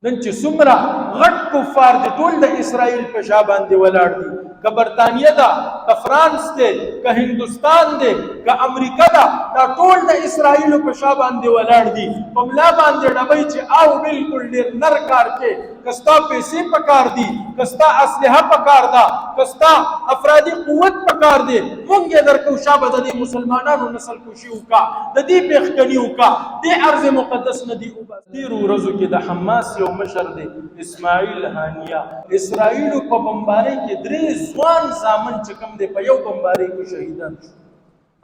نن چې څومره غټ کفار دي ټول د اسرائیل په شا باندې ولاړ دي، که برطانیه ده، که فرانس دی، که هندوستان دی، که امریکا ده، دا ټول د اسرائیلو په شا باندې ولاړ دي. په ملا باندې ډبوي چې او بالکل ډېر نر کار کې، که ستا پیسې په کار دي، که ستا اسلحه په کار ده، که ستا افرادي قوت په کار دی، موږ یې درکو. شابه د دې مسلمانانو نسل کشي وکړه، د دې پېښکني وکړه، دې ارض مقدس نه دي وباسه. تېرو ورځو کې د حماس یو مشر دی اسماعیل هانیه، اسرائیلو په بمبارۍ کې 3 ځوان زامن چې کوم دی په یو بمبارۍ کې شهیدان شو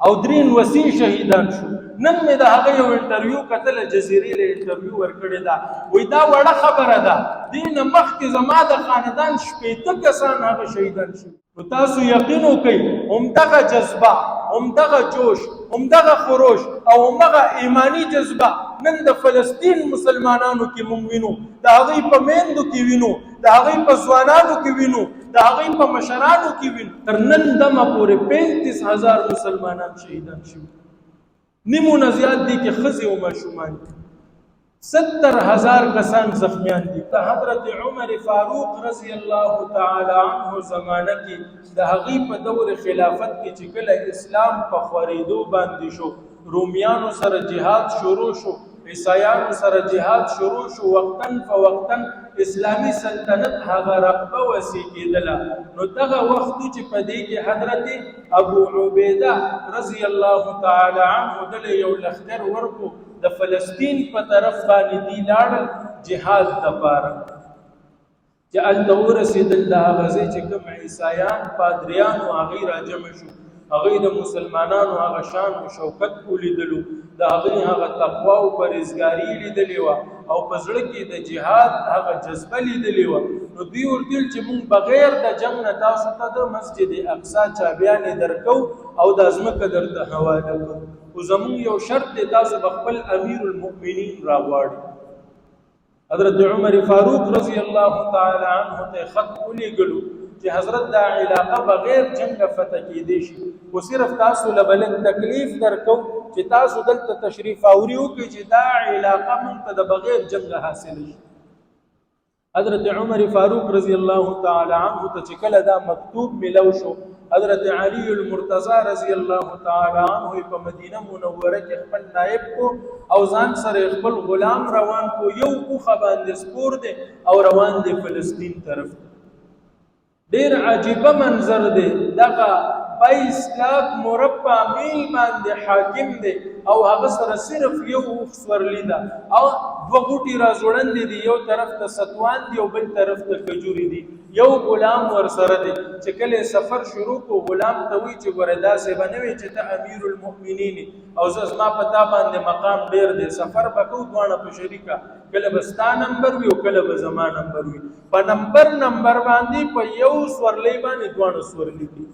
او 3 وسیع شهیدان شو. نن مې د هغه یو انټرویو کتله، جزیرې له انټرویو ورکړې ده، وایي دا وړه خبره ده، دې نه مخکې زما د خاندان 80 کسان هغه شهیدان شي. نو تاسو یقین وکئ همدغه جذبه، همدغه جوش، همدغه خروش او همدغه ایمانی جذبه نن د فلسطین مسلمانانو کې مونږ وینو، د هغوی په میندو کې وینو، د هغوی په ځوانانو کې وینو، د هغوی په مشرانو کې وینو. تر نن دمه پورې 35,000 مسلمانان شهیدان شوي، نیمو نه زیات دي کې ښځې او ماشومان دي، 70,000 کسان زخمیان دي. د حضرت عمر فاروق رضی الله تعالی عنه زمانه کې د هغوی په دور خلافت کې چې کله اسلام په خورېدو باندې شو، رومیانو سره جهاد شروع شو، عیسایانو سره جهاد شروع شو، وقتاً فوقتاً اسلامی سلطنت هغه رقبه وسیع کېدله. نو دغه وخت چې په دې کې حضرت ابو عبیده رضی الله تعالی عنه دله یو لښکر ورکو د فلسطین په طرف باندې دی لاړل جهاد دپاره، چې هلته ورسېدل د هغه ځای چې کوم عیسایان پادریان و هغوی راجمع شو، هغوی د مسلمانانو هغه شان و شوکت ولیدلو، د هغوی هغه تقوا او پرهیزګاري لیدلې وه او په زړه کې د جهاد هغه جذبه لیدلې وه. نو دوی ورته ویل چې موږ بغیر د جنګ نه تاسو ته د مسجد اقصی چابیانې درکو او دا ځمکه درته حواله کوو، خو زموږ یو شرط دی، تاسو به خپل امیر المؤمنین راغواړئ. حضرت عمر فاروق رضی الله تعالی عنه ته خط ولیږلو چې حضرت دا علاقه بغیر جنګ فتح کېدی شي، خو صرف تاسو له بلک تکلیف درکو چې تاسو دلته تشریف آوري وکړئ چې دا علاقه موږ ته د بغیر جنګ حاصل شي. حضرت عمر فاروق رضی الله تعالی عنه ته چې کله دا مکتوب ملو شو، حضرت علی المرتضی رضی الله تعالی عنه په مدینه منوره کې خپل نائب کو او ځان سره خپل غلام روان کو، یو اوښه باندې سپور دی او روان دی فلسطین طرف. ډیر عجیبه منظر دی، دغه 22 لاک مربع میل باندې حاکم دی او هغه سره صرف یو اوښ سورلی ده او 2 غوټي راځوړندې دي، یو طرف ته ستوان دي او بل طرف ته کجوري دي، یو غلام ورسره دی. چې کله سفر شروع کو غلام ته وی چې ګوره داسې به نه وي چې ته امیر المؤمنین او زما په تا باندې مقام ډیر دی، سفر به کوو دواړه په شریکه، کله به ستا نمبر وي او کله به زما نمبر وي، په نمبر باندې په یو سورلی باندې دواړه سورلی دي.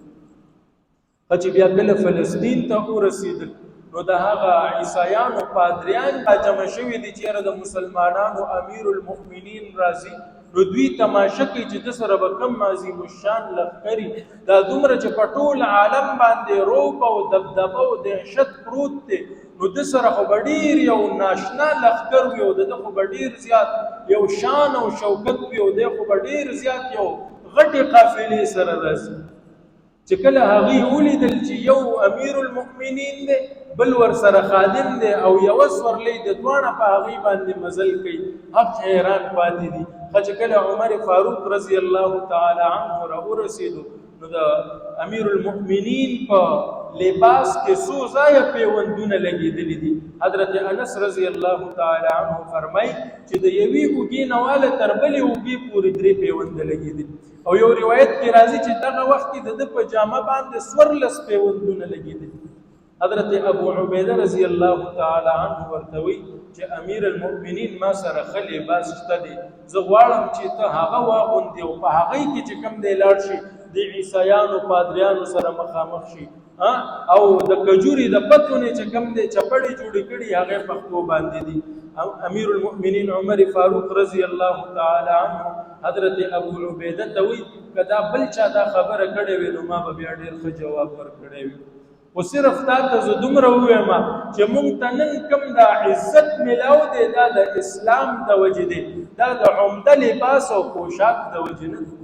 چې بیا کله فلسطین ته ورسېدل نو د هغه عیسایانو پادریان راجمع شوي دي چې د مسلمانانو امیر المؤمنین راځي، نو دوی تماشه کوي چې د سره به کم عظیم الشان لښکري، دا دومره چې په ټول عالم باندې روب او دبدبه او دهشت پروت دی، نو د سره خو به ډېر یو ناشنا لښکر وي او د ده خو به ډېر زیات یو شان او شوکت وي او دی خو به ډېر زیات یو غټې قافلې سره راځي. چې کله هغوی ولیدل چې یو امیر المؤمنین دی بل ورسره خادم دی او یوه سورلی د دواړه په هغوی باندې مزل کوي، حق حیران پاتې دي. چې کله عمر فاروق رضی الله تعالی عنه راورسېدو نو د امیر المؤمنین په لباس کې څو ځایه پیوندونه لګېدلي دي. حضرت انس رضی الله تعالی عنه فرمایي چې د یوې اوږې نه واله تر بلې اوږې پورې 3 پیونده لګېدلي او یو روایت کې راځي چې دغه وخت کې د ده په جامه باندې 14 پیوندونه لګېدلي. حضرت ابو عبیده رضی الله تعالی عنه ورته وی چې امیر المؤمنین ما سره ښه لباس شته دی، زه غواړم چې ته هغه واغوندې او په هغوی کې چې کوم دی لاړ شي د عیسایانو پادریانو سره مخامخ شي او د کجوري د پتونې چې کوم دی چپړې جوړې کړي هغې پښتو باندې دي. امیر المؤمنین عمر فاروق رضی الله تعالی عنه حضرت ابو عبیده ته وی که دا بل چا دا خبره کړې وي نو ما به بیا ډېر ښه جواب ورکړی وي. و صرف تا ته زه دومره ووایم چې موږ ته نن کوم دا عزت میلاو دی دا د اسلام د وجې دی، دا د عمده لباس او پوشاک د وجې نه دی.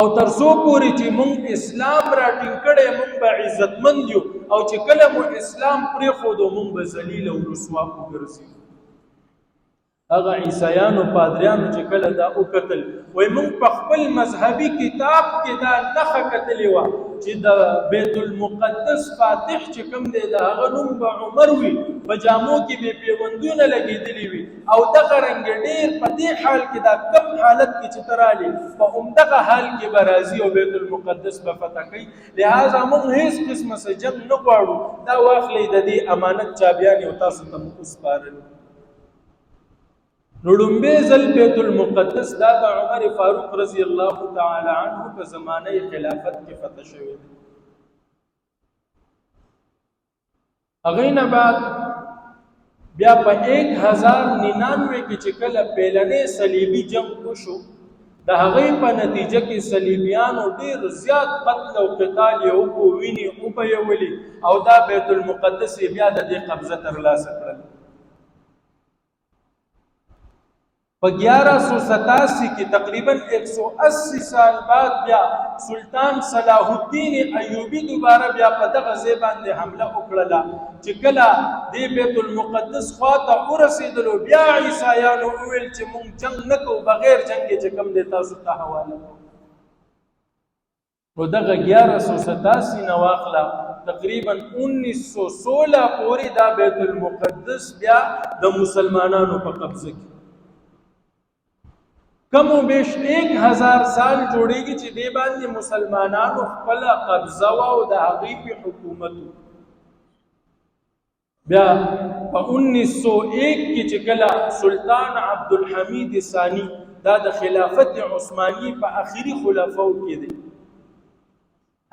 او تر څو پورې چې موږ اسلام راټینګ کړی موږ به عزتمند یو، او چې کله مو اسلام پرېښودو موږ به ذلیل او رسوا وګرځو. هغه عیسایانو پادریانو چې کله دا وکتل وایي موږ په خپل مذهبي کتاب کې دا نښه کتلې وه چې د بیت المقدس فاتح چې کوم دی د هغه نوم به عمر وي، په جامو کې به پیوندونه لګېدلي وي، او دغه رنګې ډېر په دې حال کې دا کم حالت کې چې ته رالې په همدغه حال کې به راځي او بیت المقدس به فتح کوي. لهذا موږ هېڅ قسمه څه جنګ نه غواړو، دا واخلئ د دې امانت چابیانې او تاسو ته مو وسپارلي. نو لومبی ځل بیت المقدس دا د عمر فاروق رضی الله تعالی عنه په زمانه خلافت کې فتح شوی دی. هغې نه بعد بیا په 1099 کې چې کله پیلنی صلیبي جنگ وشو، د هغې په نتیجه کې صلیبیانو ډېر زیات قتل او قتال یې وکړو، وینې وبهولې او دا بیت المقدس یې بیا د دې قبضه ترلاسه کړل. په 1187 کې تقریبا 180 سال بعد بیا سلطان صلاح الدین ایوبی دوباره بیا په دغه ځای باندې حمله وکړله چې کله دې بیت المقدس خواته ورسېدلو بیا عیسایانو وویل چې موږ جنګ نه کوو، بغیر جنګ یې چې کوم دی تاسو ته حواله کوو. نو دغه 1187 نه واخله تقریبا 1916 پورې دا بیت المقدس بیا د مسلمانانو په قبضه کې کم و بیش 1000 سال جوړیږي چې دې باندې مسلمانانو خپل قبضه او د هغې په حکومت. بیا په 1901 کې چې کله سلطان عبدالحمید ثانی دا د خلافت عثماني په اخري خلفاو کې دی،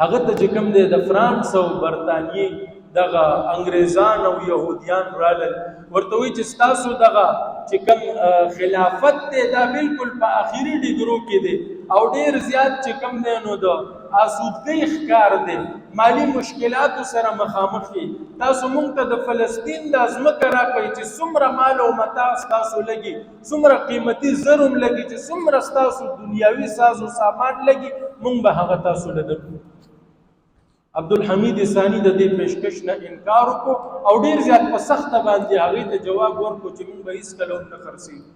هغه ته چې کوم دی د فرانس او برطانیې دغه انګریزان او یهودیان رالل، ورته وایي چې ستاسو دغه چې کوم خلافت دی دا بالکل په اخري ډګرو کې دی او ډېر زیات چې کوم دی نو د آسودګۍ ښکار دی، مالي مشکلاتو سره مخامخ یي. تاسو موږ ته د فلسطین دا ځمکه راکړئ چې څومره مال او متاع ستاسو لګي، څومره قیمتي زر هم لګي، چې څومره ستاسو دنیاوي ساز و سامان لګي، موږ به هغه تاسو له درکړو. عبدالحمید ثانی د دې پیشکش نه انکار وکړو او ډېر زیات په سخته باندې هغې ته جواب ورکړو چې موږ به هېڅکله هم نه خرڅېږو.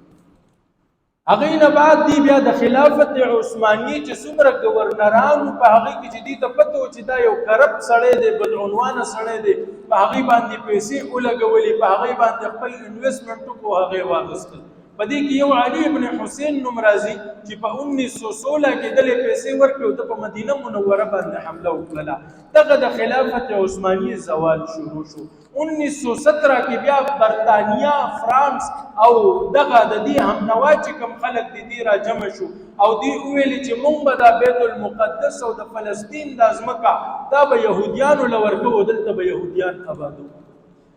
هغې نه بعد دی بیا د خلافت عثماني چې څومره ګورنران په هغې کې چې دې ته پته و چې دا یو کرپټ سړی دی، بدعنوانه سړی دی، په هغې باندې پیسې ولګولې، په هغې باندې خپل انویسټمنټ وکړو، هغې واخیستل. په دې کې یو علي ابن حسین نوم راځي چې په 1916 کې دلې پیسې ورکړې او د په مدینه منوره باندې حمله وکړله. دغه د خلافت عثماني زوال شروع شو. 1917 کې بیا برطانیا، فرانس او دغه د دې همنوا چې کوم خلک د دې را جمع شو او دوی وویلې چې موږ به دا بیت المقدس او د فلسطین دا ځمکه دا به یهودیانو له ورکوو، دلته به یهودیان آبادو.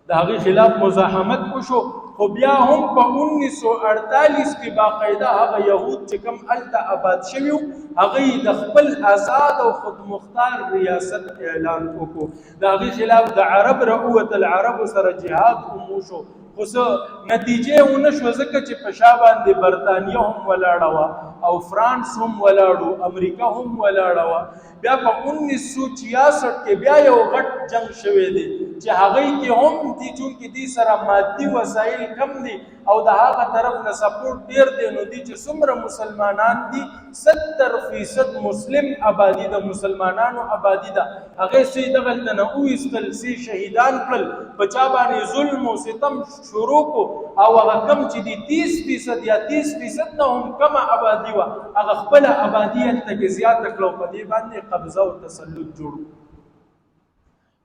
د هغې خلاف مزاحمت وشو، خو بیا هم په 1948 کې باقاعده هغه یهود چې کوم هلته آباد شوي وو هغوی د خپل آزاد او خودمختار ریاست اعلان وکړو. د هغې خلاف د عرب رؤوتل عربو سره جهاد هم وشو، خو څه نتیجې ونه شوه ځکه چې په شا باندې برطانیه هم ولاړه وه او فرانس هم ولاړو، امریکا هم ولاړه وه. بیا په 1966 کې بیا یو غټ جنگ شوی دی چې هغې کې هم دي چونکې دې سره مادي وسایل کم دي او د هغه طرف نه سپورټ ډېر دی، نو دي چې څومره مسلمانان دي 70% مسلم آبادي د مسلمانانو آبادي ده، هغې سې دغلته نه وویستل، سې شهیدان کړل، په چا باندې ظلم او ستم شروع کو او هغه کم چې دي 30% یا 30% نه هم کمه آبادي وه هغه خپله آبادي هلته کې زیاته کړه او په دې باندې قبضه او تسلط جوړ.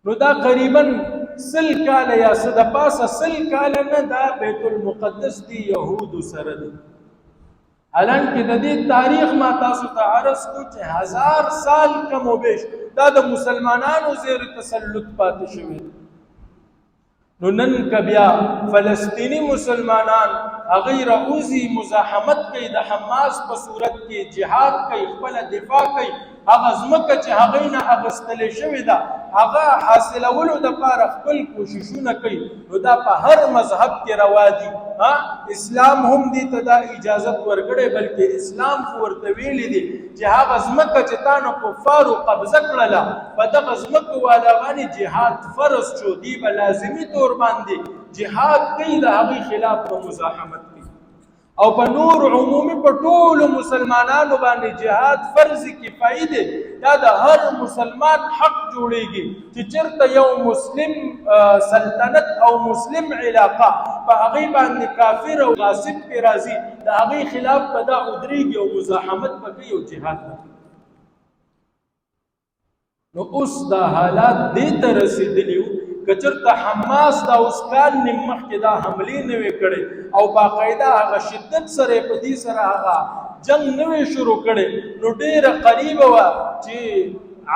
نو دا قریبا 100 کاله یا څه د پاسه 100 کاله نه دا بیت المقدس دی یهودو سره دی. حالانکه د دې تاریخ ما تاسو ته عرض کړو چې 1000 سال کم و بیش دا د مسلمانانو زیر تسلط پاتې شوی. نو نن که بیا فلسطینی مسلمانان هغوی راوځي مزاحمت کوي، د حماس په صورت کې جهاد کوي، خپله دفاع کوي، هغه ځمکه چې هغې نه اخیستلې شوې ده هغه حاصلولو دپاره خپل کوششونه کوي، نو دا په هر مذهب کې روا دي. اسلام هم دې ته دا اجازت ورکړې، بلکې اسلام خو ورته ویلي دي چې هغه ځمکه چې تا نه کفارو قبضه کړله په دغه ځمکو والا باندې جهاد فرض شو، دوی به لازمي طور باندې جهاد کوي، د هغې خلاف به مزاحمت کوي. او په نور عمومي په ټولو مسلمانانو باندې جهاد فرض کفایي دی. دا د هر مسلمان حق جوړیږي چې چېرته یو مسلم سلطنت او مسلم علاقه په هغې باندې کافر او غاصب پې راځي، د هغې خلاف به دا ودرېږي او مزاحمت به کوي او جهاد به کوي. نو اوس دا حالات دې ته رسېدلي وو که چېرته حماس دا اوس کال نیم مخکې دا حملې نه وې کړې او باقاعده هغه شدت سره یې په دې سره هغه جنګ نه وې شروع کړې، نو ډېره قریبه وه چې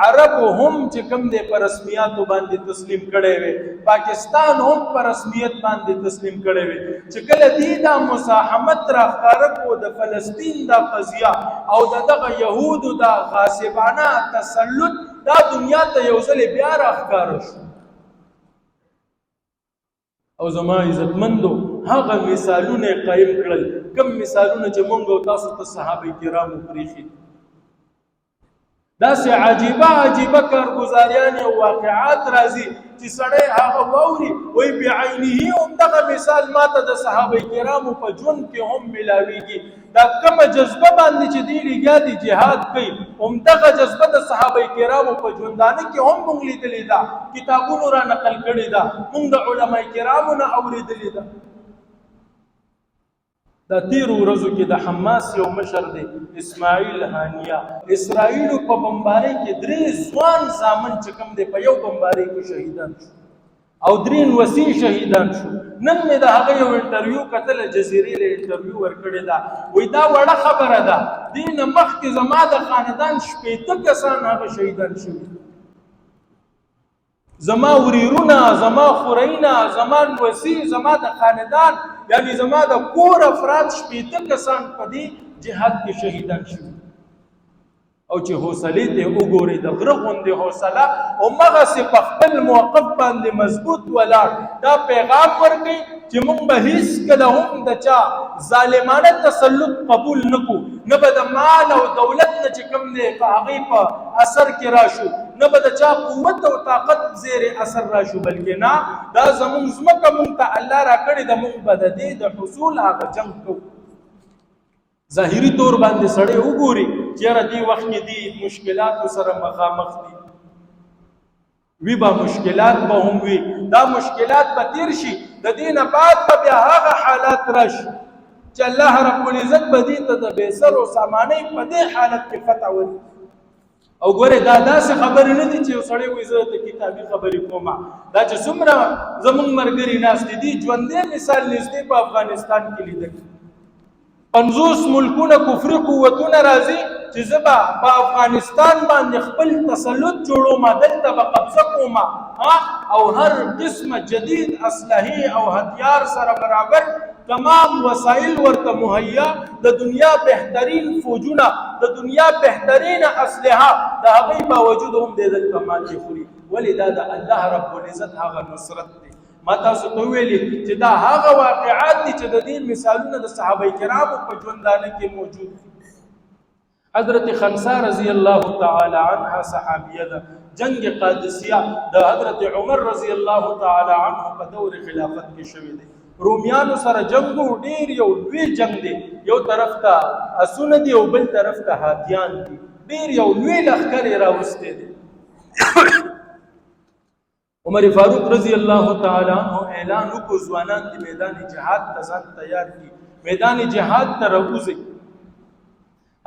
عربو هم چې کوم دی په رسمیاتو باندې تسلیم کړی وی، پاکستان هم په رسمیت باندې تسلیم کړی وی، چې کله دې دا مزاحمت راښکاره کړو د فلسطین دا قضیه او د دغه یهودو دا غاصبانه تسلط دا دنیا ته یو ځلې بیا راښکاره شو. او زما عزتمندو هغه مثالونه قایم کړل، کم مثالونه چې مونږ او تاسو ته صحابه کرامو پرېښي، داسې عجیبه کارګزاریان او واقعات راځي چې سړی هغه واوري وایي بعینه همدغه مثال ماته د صحابه کرامو په ژوند کې هم میلاویږي. دا کومه جذبه باندې چې دوی لګیا دي جهاد کوي، همدغه جذبه د صحابه کرامو په ژوندانه کې هم موږ لیدلې ده، کتابونو را نقل کړې ده، موږ د علما کرامو نه اورېدلې ده. دا تیرو ورځو کې د حماس یو مشر دی اسماعیل هانیه، اسرائیلو په بمبارۍ کې 3 ځوان زامن چې کوم دی په یو بمبارۍ کې شهیدان شو او 3 وسیع شهیدان شو. نن مې د هغه یو انټرویو کتله، جزیرې له انټرویو ورکړې ده، وایي دا وړه خبره ده، دې نه مخکې زما د خاندان 80 کسان هغه شهیدان شوي، زما وریرونه، زما خورینه، زما وسیع، زما د خاندان یعنی زما د کور افراد 80 کسان په دې جهاد کې شهیدان شوي. او چې حوصلې ته وګورئ د غره غوندې حوصله همغسې په خپل موقف باندې مضبوط ولاړ، دا پیغام ورکوي چې موږ به هېڅکله هم د چا ظالمانه تسلط قبول نه کړو، نه به د مال او دولت نه چې کوم دی په هغې په اثر کې راشو، نه به د چا قوت او طاقت زیر اثر راشو، بلکې نه دا زموږ ځمکه موږ ته الله راکړې ده، موږ به د دې د حصول هغه جنګ کوو. ظاهري طور باندې سړی وګوري چې یاره دې وخت کې دې مشکلاتو سره مخامخ دي، وی به مشکلات به هم وي، دا مشکلات به تیر شي، د دې نه بعد به بیا هغه حالات راشي چې الله رب العزت به دې ته د بېسر و سامانۍ په دې حالت کې فتح ورکړي. او ګورې دا داسې خبرې نه دي چې یو سړی وایي زه ته کتابي خبرې کومه، دا چې څومره زموږ ملګري ناست دي ژوندی مثال نږدې په افغانستان کې لیدل، 50 ملکونه کفري قوتونه راځي چې زه به په افغانستان باندې خپل تسلط جوړوم، دلته به قبضه کوم او هر قسمه جدید اسلحې او هتیار سره برابر تمام وسایل ورته مهیا، د دنیا بهترین فوجونه، د دنیا بهترین اسلحه، د هغې باوجود هم دې دلته ماتې خوري. ولې دا د الله رب العزت هغه نصرت دی. ما تاسو ته ویلي چې دا هغه واقعات دي چې د دې مثالونه د صحابه کرامو په ژوندانه کې موجود دي. حضرت خنسا رضی الله تعالی عنها صحابیه ده، جنگ قادسیه د حضرت عمر رضی الله تعالی عنه په دور خلافت کې شوی دی. رومیانو سره جنگو ډیر یو لوی جنگ دی، یو طرف ته اسونه دي او بل طرف ته هاتیان دي، ډیر یو لوی لښکر یې راوستی دی. عمر فاروق رضی الله تعالی عنہ اعلان وکړو ځوانان د میدان جهاد ته ځان تیار کړي، میدان جهاد ته راوځي.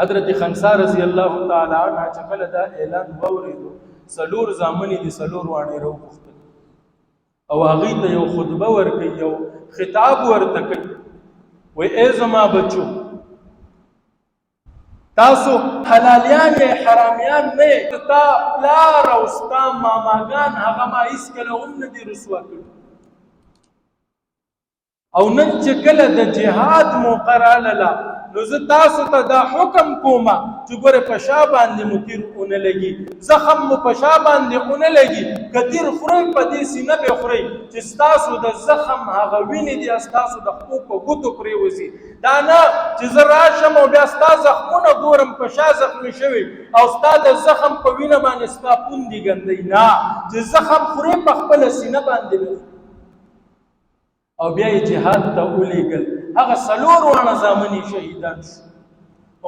حضرت خنسا رضی الله تعالی عنہ چې کله دا اعلان واورېدو، 4 زامن دي 4 واڼې راوغوښتل او هغې ته یو خطبه ورکوي، یو خطاب ورته کوي، وایي ای زما بچو، تاسو حلالیان یې حرامیان نه یې، تا پلار او ستا ماماګان هغه ما هېڅکله هم نه دي رسوا کړي، او نن چې کله د جهاد موقع راغله نو زه تاسو ته دا حکم کوم چې ګوره په شا باندې مو تیر ونه لګي، زخم مو په شا باندې ونه لګي. که تیر خورئ په دې سینه به خورئ چې ستاسو د زخم هغه وینې دي ستاسو د خپو په ګوتو پرېوځي. دا نه چې زه راشم او بیا ستا زخمونه ګورم په شا زخمي شوي او ستا د زخم په وینه باندې ستا پوندې ګندوي. نه، چې زخم خورئ په خپله سینه باندې به او بیا یې جهاد ته ولېږل. هغه 4 واړه زامن شهیدان شو.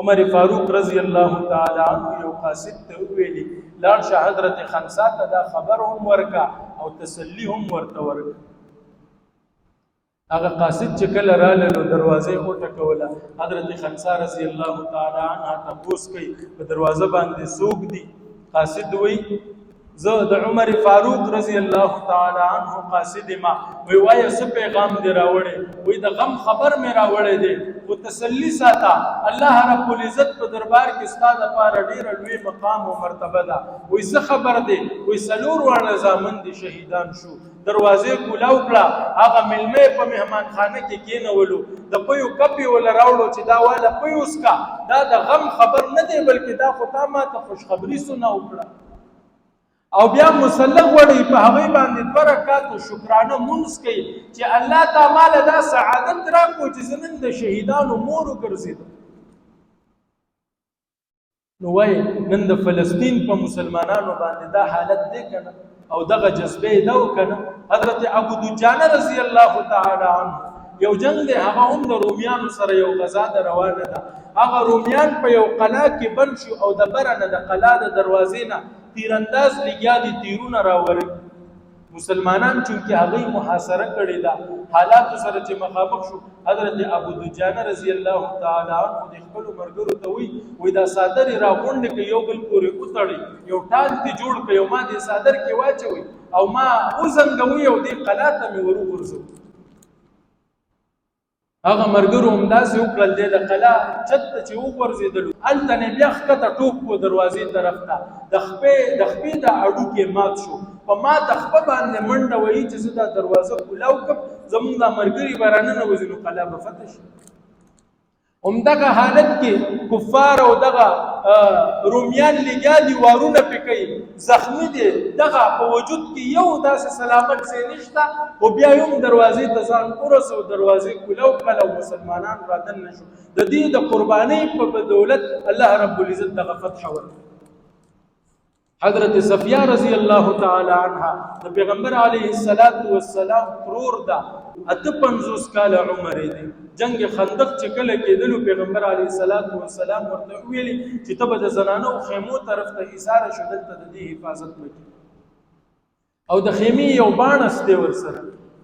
عمر فاروق رضی الله تعالی عنه یو قاصد ته وویلي لاړ شه حضرت خنسا ته دا خبر هم ورکا او تسلی هم ورته ورکا. هغه قاصد چې کله راله نو دروازه یې وټکوله. حضرت خنسا رضی الله تعالی عنها تپوس کوي په دروازه باندې څوک دي؟ قاصد وایي زه د عمر فاروق رضی الله تعالی عنه قاصد ما. وی وایه څه پیغام دی راوړی؟ وی د غم خبر مې راوړی دی خو تسلی ساته، الله رب العزت په دربار کې ستا دپاره ډېره لوی مقام او مرتبه ده. وی څه خبر دی؟ وی 4 واړه زامن دي شهیدان شو. دروازې کولاو کړه، هغه میلمه په مهمانخانه کې کېنولو، د پیو کپ یې وله راوړو چې دا واله پی وڅکه. دا د غم خبر نه دی بلکې دا خو تا ماته خوشخبري سونه وکړه. او بیا مسلح وړي په هغې باندې 2 رکعاته شکرانه مونځ کوي چې الله تعالی دا سعادت راکړو چې زه نن د شهیدانو مور وګرځېدم. نو وایي نن د فلسطین په مسلمانانو باندې دا حالت دی که نه؟ او دغه جذبه یې ده و که نه؟ حضرت ابو دجانه رضی الله تعالی عنه یو جنگ دی، هغه هم د رومیانو سره یو غزا ده روانه ده. هغه رومیان په یو قلا کې بند شو او د بره نه د قلا د دروازې نه تیرانداز لګیا دي تیرونه راوړي. مسلمانان چونکې هغوی محاصره کړې ده حالاتو سره چې مخامخ شو، حضرت ابو دجانه رضی الله تعالی عنه د خپلو ملګرو ته وایي دا څادر یې راغونډې کړئ، یو بل پورې وتړئ، یو ټال دې جوړ کړئ او ما دې څادر کې واچوئ او ما وزنګوئ او دې قلا ته مې ور وغورځوئ. هغه ملګرو همداسې وکړل. دی د قلا چت ته چې وغورځېدلو هلته نه بیا ښکته ټوپ و دروازې طرف ته، د خپې د هډوکې مات شو. په ماته خپه باندې منډه وهي چې زه دا دروازه کولاو کړم، زموږ دا ملګري به راننوځي نو قلا به فتح شي. همدغه حالت کې کفار او دغه رومیان لګیا دي، وارونه پې کوي، زخمي دي، دغه په وجود کې یو داسې سلامت ځای نشته. خو بیا یې هم دروازې ته ځان ورسو، دروازې کولاو کړل او مسلمانان را دننه شو. د دې د قربانۍ په بدولت الله رب العزت دغه فتح ورکړه. حضرت صفیه رضی الله تعالی عنها د پیغمبر علیه السلام ترور ده، 58 کاله عمر دی. جنگ خندق چې کله کېدلو پیغمبر علیه السلام ورته ویلي چې ته به د زنانو خیمو طرف ته ایساره شو، دلته د دې حفاظت وکړي. او د خیمې یو باڼه ستی ورسره.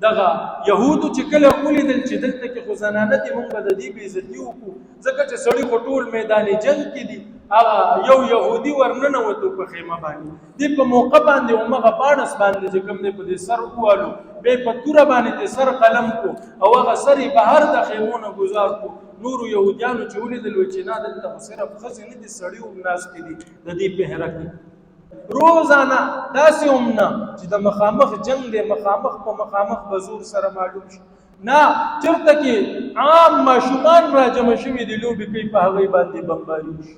دغه یهودو چې کله ولیدل چې دلته کې خو زنانه دي، موږ به د دې بېعزتي وکړو ځکه چې سړي خو ټول میدان جنګ کې دي. هغه یو یهودي ورننوتو په خیمه باندې، دې په موقع باندې همغه باڼس باندې چې کوم دی په دې سر ووالو، بیا په توره باندې دې سر قلم کو او هغه سر یې بهر د خیمو نه ګزار کو. نورو یهودیانو چې ولیدل وایي چې نه دلته خو صرف ښځې نه دي، سړي هم ناستې دي د دې پهره کې. روزانه داسې هم نه چې د مخامخ جنگ دی، مخامخ په مخامخ به زور سره معلوم شي. نه، چېرته کې عام ماشومان را جمع شوي دي، لوبې کوي، په هغوی باندې بمباري شي.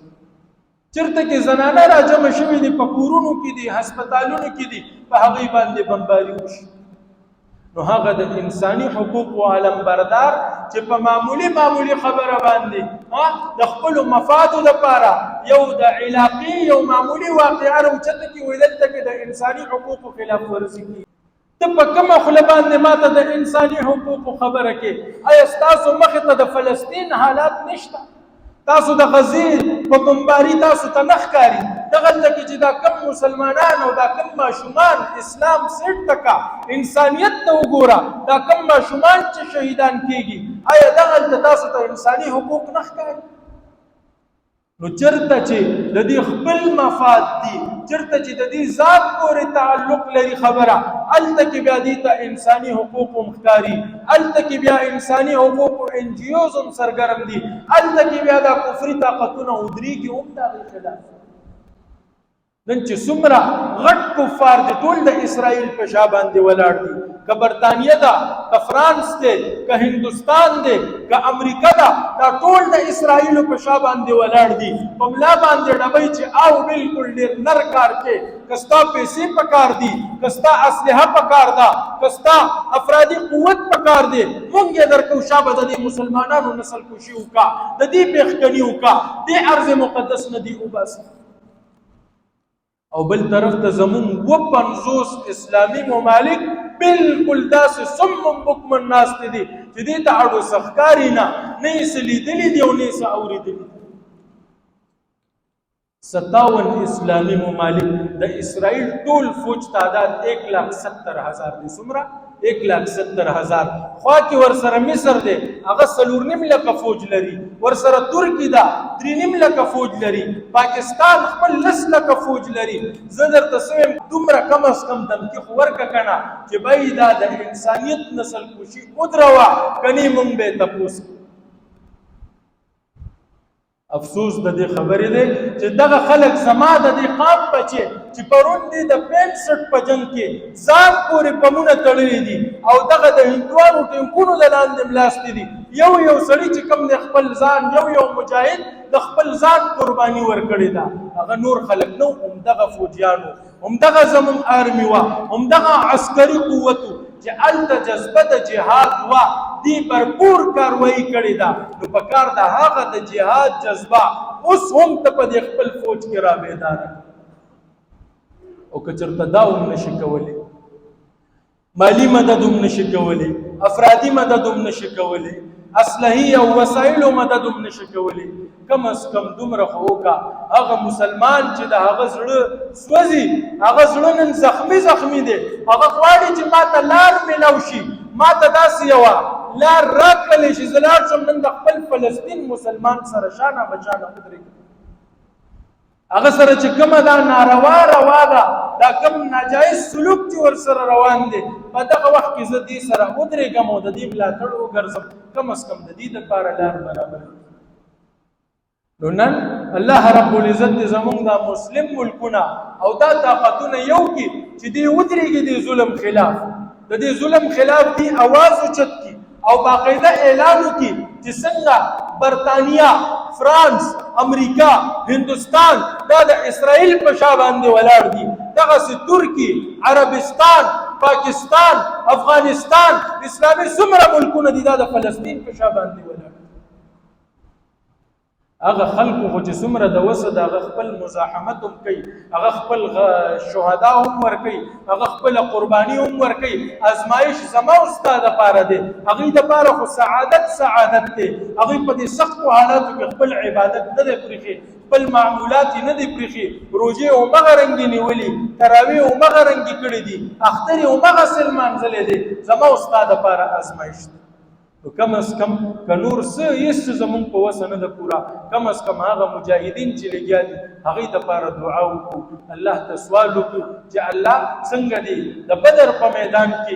چېرته کې زنانه را جمع شوي دي، په کورونو کې دي، هسپتالونو کې دي، په هغوی باندې بمباري وشي. نو هغه د انساني حقوقو علمبردار چې په معمولي خبره باندې د خپلو مفادو دپاره یو د علاقې یو معمولي واقعه راوچته کړي، وایي دلته کې د انساني حقوقو خلاف ورزي کړي. ته په کومه خوله باندې ماته د انساني حقوقو خبره کې؟ آیا ستاسو مخې ته د فلسطین حالات نشته؟ تاسو د غزې په بمباري تاسو ته نه ښکاري؟ دغلته کې چې دا کم مسلمانان او دا کم ماشومان اسلام سیټ تکا انسانیت ته وګوره، دا کم ماشومان چې شهیدان کېږي، آیا دغلته تاسو ته انساني حقوق نه ښکاري؟ نو چرته چې د دې خپل مفاد دي، چرته چې د دې ذات پورې تعلق لري خبره، هلته کې بیا دې ته انساني حقوق هم ښکاري، هلته کې بیا انساني حقوقو NGOs هم سرګرم دي، هلته کې بیا دا کفري طاقتونه ودرېږي هم د هغې خلاف. نن چې څومره غټ کفار دي ټول د اسرائیل په شا باندې ولاړ دي، که برطانیه ده، که فرانس دی، که هندوستان دی، که امریکا ده، دا ټول د اسرائیلو په شا باندې ولاړ دي. په ملا باندې ډبوي چې او بالکل ډېر نر کار کې، که ستا پیسې پکار دي، که ستا اسلحه پکار ده، که ستا افرادي قوت پکار دی، مونږ یې درکو. شابه د دې مسلمانانو نسل کشي وکړه، د دې پېښکني وکړه، دې ارض مقدس نه دي وباسي. او بل طرف ته زمون 50 اسلامي ممالک بالکل داسې صم بکم الناس دي چې دې ته اړو سخکاری نه یې څه لیدلي دي او نه یې څه اورېدلي دي. 57 اسلامي ممالک د اسرائیل ټول فوج تعداد 1,70,000 دی. څومره؟ 1,70,000. خوا کې ورسره مصر دی، هغه 4.5 لکه فوج لري، ورسره ترکی ده 3.5 لکه فوج لري، پاکستان خپل 10 لکه فوج لري. زه درته سویم دومره کم از کم دمکې خو ورکه کنه چې بای دا د انسانیت نسل کشي ودروه کني مونږ به تپوس. افسوس د دې خبرې دی چې دغه خلک زما د دې قام بچي چې پرون دې د 65 په جنگ کې ځان پورې بمونه تړلي دي او دغه د هندوانو ټینکونو د لاندې ملاستې دي. یو سړی چې کوم د خپل ځان یو مجاهد د خپل ځان قرباني ورکړې ده، هغه نور خلک نو، همدغه فوجیانو، همدغه زمون آرمي وه، همدغه عسکري قوتو چې هلته جذبه د جهاد وه، دی برپور کاروایی کړې ده. نو په کار د هغه د جهاد جذبه اوس هم ته په دې خپل فوج کې را بیداره. او که چېرته دا هم نشي کولی، مالی مدد هم نشي کولی، افرادي مدد هم نشي کولی، اسلحې او وسایلو مدد هم نشي کولی، کم از کم دومره خو وکړه هغه مسلمان چې د هغه زړه سوځي، هغه زړه نن زخمي دی، هغه غواړي چې ما ته لار میلاو شي، ما ته داسې یوه لار راکړلی شي زه لاړ شم نن د خپل فلسطین مسلمان سره شانه بچانه ودرېږم. هغه سره چې کومه دا ناروا روا ده، دا کوم ناجایز سلوک چې ورسره روان دی، په دغه وخت کې زه دې سره ودرېږم او د دې ملاتړ وګرځم، کم از کم د دې دپاره لار برابر. نو نن الله رب العزت دې زمونږ دا مسلم ملکونه او دا طاقتونه یو کړي چې دې ودرېږي دې ظلم خلاف، د دې ظلم خلاف دې اواز اوچت کړي او باقاعده اعلان وکړي چې څنګه برطانیه، فرانس، امریکا، هندوستان دا د اسرائیل په شا باندې ولاړ دي، دغسې ترکی، عربستان، پاکستان، افغانستان، اسلامي څومره ملکونه دي دا د فلسطین په شا باندې ولاړ. هغه خلکو خو چې څومره د وسه د هغه خپل مزاحمت هم کوي، هغه خپل شهدا هم ورکوي، هغه خپله قرباني هم ورکوي. ازمایش زما او ستا دپاره دی، هغوی دپاره خو سعادت دی. هغوی په دې سختو حالاتو کې خپل عبادت نه دی پرېښي، خپل معمولات یې نه دی پرېښي، روژې همغه رنګې نیولي، تراویح همغه رنګې کړي دي، اختر یې همغسې لمانځلی دی. زما او ستا دپاره ازمایش دی. نو کم از کم که نور څه هېڅ زمونږ په وسه نه ده پوره، کم از کم هغه مجاهدین چې لګیا دي هغوی دپاره دعا وکړو، الله ته سوال وکړو چې الله څنګه دی د بدر په میدان کې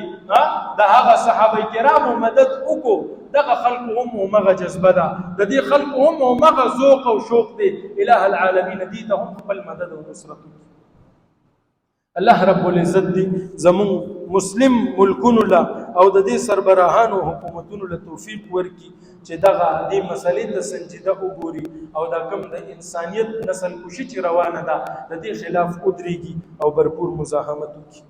د هغه صحابه کرامو مدد وکړو. دغه خلکو هم همغه جذبه ده، د دې خلکو هم همغه ذوق او شوق دی، اله العالمین دې ته هم خپل مدد او نصرت وکړي. الله رب العزت دی زمون مسلم ملکونو له او د دې سربراهانو حکومتونو له توفیق ورکړي چې دغه دې مسلې ته سنجیده وګوري او دا کوم د انسانیت نسل کشي چې روانه ده د دې خلاف ودرېږي او برپور مزاحمت وکړي.